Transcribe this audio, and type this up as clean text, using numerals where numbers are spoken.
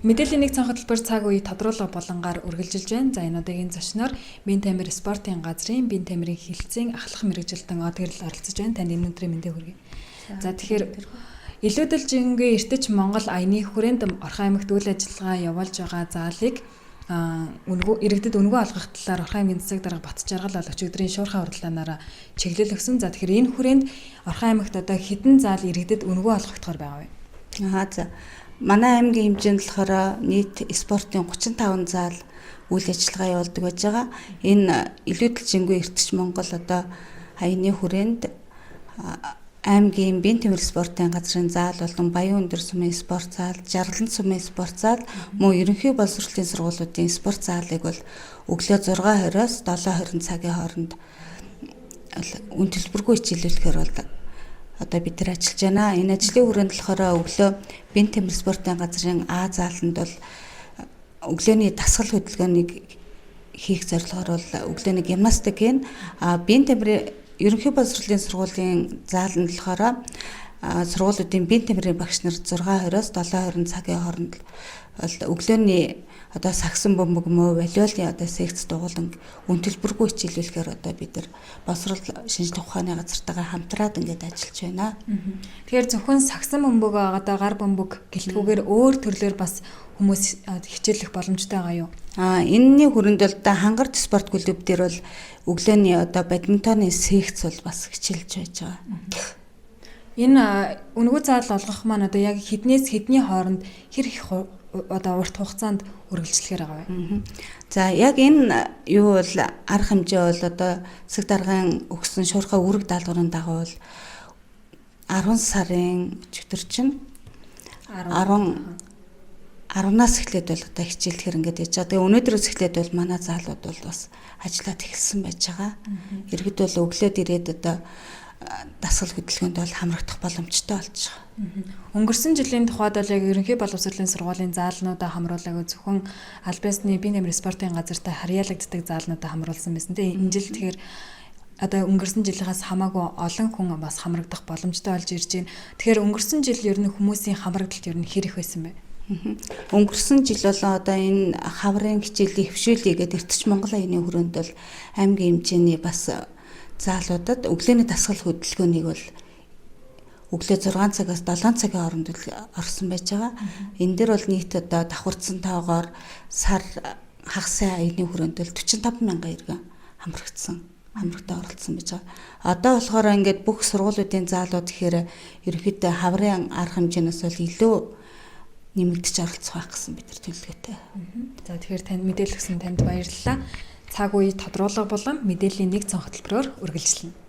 Мэдээллийн нэг цонх хөтөлбөр цаг үе тодруулга болонгаар үргэлжилж байна. За энэ удаагийн зочноор Бие тамир спортын газрын бие тамирын хилцээний ахлах мэрэгжилтэн Одгэрл оролцож байна. Танд энэ өдрийн мэндийг хүргэе. За тэгэхээр илүүдэл жингээ эртэж Монгол аяны хүрээнд Орхон аймагт үйл ажиллагаа явуулж байгаа заалыг иргэдэд өнгөө олгох талаар Орхон аймгийн засаг дарга Бат Жаргал бол өчигдрийн шуурхай уралдаанаараа чиглэл өгсөн. За тэгэхээр энэ хүрээнд Орхон аймагт одоо хэдэн заал иргэдэд өнгөө олгогдохоор байгаа вэ? За манай аймгийн хэмжээнд болохоор нийт спортын 35 заал үйл ажиллагаа явуулдаг байж байгаа. Энэ илүүдэл жингүй эртч Монгол одоо аяны хүрээнд аймгийн бие тамир спортын газрын заал болон Баян өндөр сумын спорт заал, Жаргалан сумын спорт заал, мөн ерөнхий боловсролын сургуулиудын спорт заалыг бол өглөө 6:20-оос 7:20 цагийн хооронд үн төлбөргүй хичээлүүлэхээр бол одоо бид нар ажиллаж байна. Энэ ажлын хүрээнд болохоор өглөө бие тамир спортын газрын А зааланд бол өглөөний дасгал хөдөлгөөнийг хийх зорилгоор бол өглөөний гимнастик хийн бие тамирын ерөнхий боловсролын сургуулийн зааланд болохоор сургуулиудын бие тамирын багш нар 6:20-оос 7:20 цагийн хооронд бол өглөөний одоо сагсан бөмбөг мөө волейболын одоо секц дугуулan үн төлбөргүй хичээлүүлэхээр одоо бид нар боловсрол шинжилгээ ухааны газартайгаа хамтраад ингээд ажиллаж байна. Тэгэхээр зөвхөн сагсан бөмбөг одоо гар бөмбөг гэлтгүүгээр өөр төрлөөр бас хүмүүс хичээлэх боломжтой байгаа юу? Энэний хүрээнд бол да хангарт спорт клуб дээр бол өглөөний одоо бадминтоны секц бол бас хичээлж байж байгаа. Энэ өнгөө заал олгох маань одоо яг хэднээс хэдний хооронд хэр их одоо урт хугацаанд үргэлжлэхээр байгаа вэ? За яг энэ юу бол арга хэмжээ бол одоо засаг даргын өгсөн шуурхай үүрэг даалгаврын дагуу бол 10 сарын өчигдөр 10-аас эхлээд бол одоо хичээлэхээр ингээд яж байгаа. Тэгээ өнөөдрөөс эхлээд бол манай заалууд бол бас ажиллаад эхэлсэн байж байгаа. Иргэд бол өглөөд ирээд одоо дасгал хөдөлгөөнд бол хамрагдах боломжтой болж байгаа. Өнгөрсөн жилийн тухайд бол яг ерөнхий боловсролын сургуулийн заалнуудаа хамруулаагүй зөвхөн аль биесны бие тамирын спортын газартай харьяалагддаг заалнуудаа хамруулсан байсан тийм. Энэ жил тэгэхээр одоо өнгөрсөн жилийнхаас хамаагүй олон хүн бас хамрагдах боломжтой болж ирж байна. Тэгэхээр өнгөрсөн жил ер нь хүмүүсийн хамрагдалт ер нь хэр их байсан бэ? Өнгөрсөн жил бол одоо энэ хаврын хичээлийн хөвшүүлийгээд эртч Монгол аяны хүрээнд бол аймгийн хэмжээний бас заалуудад өглөөний дасгал хөдөлгөөнийг бол өглөө 6 цагаас 7 цагийн хооронд орсон байж байгаа. Энэ дээр бол нийт одоо давхарцсан тоогоор сар хагасын аяны хүрээнд бол 45 мянган иргэн хамрагтаа оролцсон байж байгаа. Одоо болохоор ингээд бүх сургуулиудын заалууд гэхээр ерөнхийдөө хаврын арга хэмжээнээс бол илүү нэмэгдэж оролцох байх гэсэн бид нар төлөвлөгөөтэй. За тэгэхээр танд мэдээлэл өгсөн танд баярлалаа. Цаг үе тодруулга болон мэдээллийн нэг цонх хөтөлбөрөөр үргэлжлэнэ.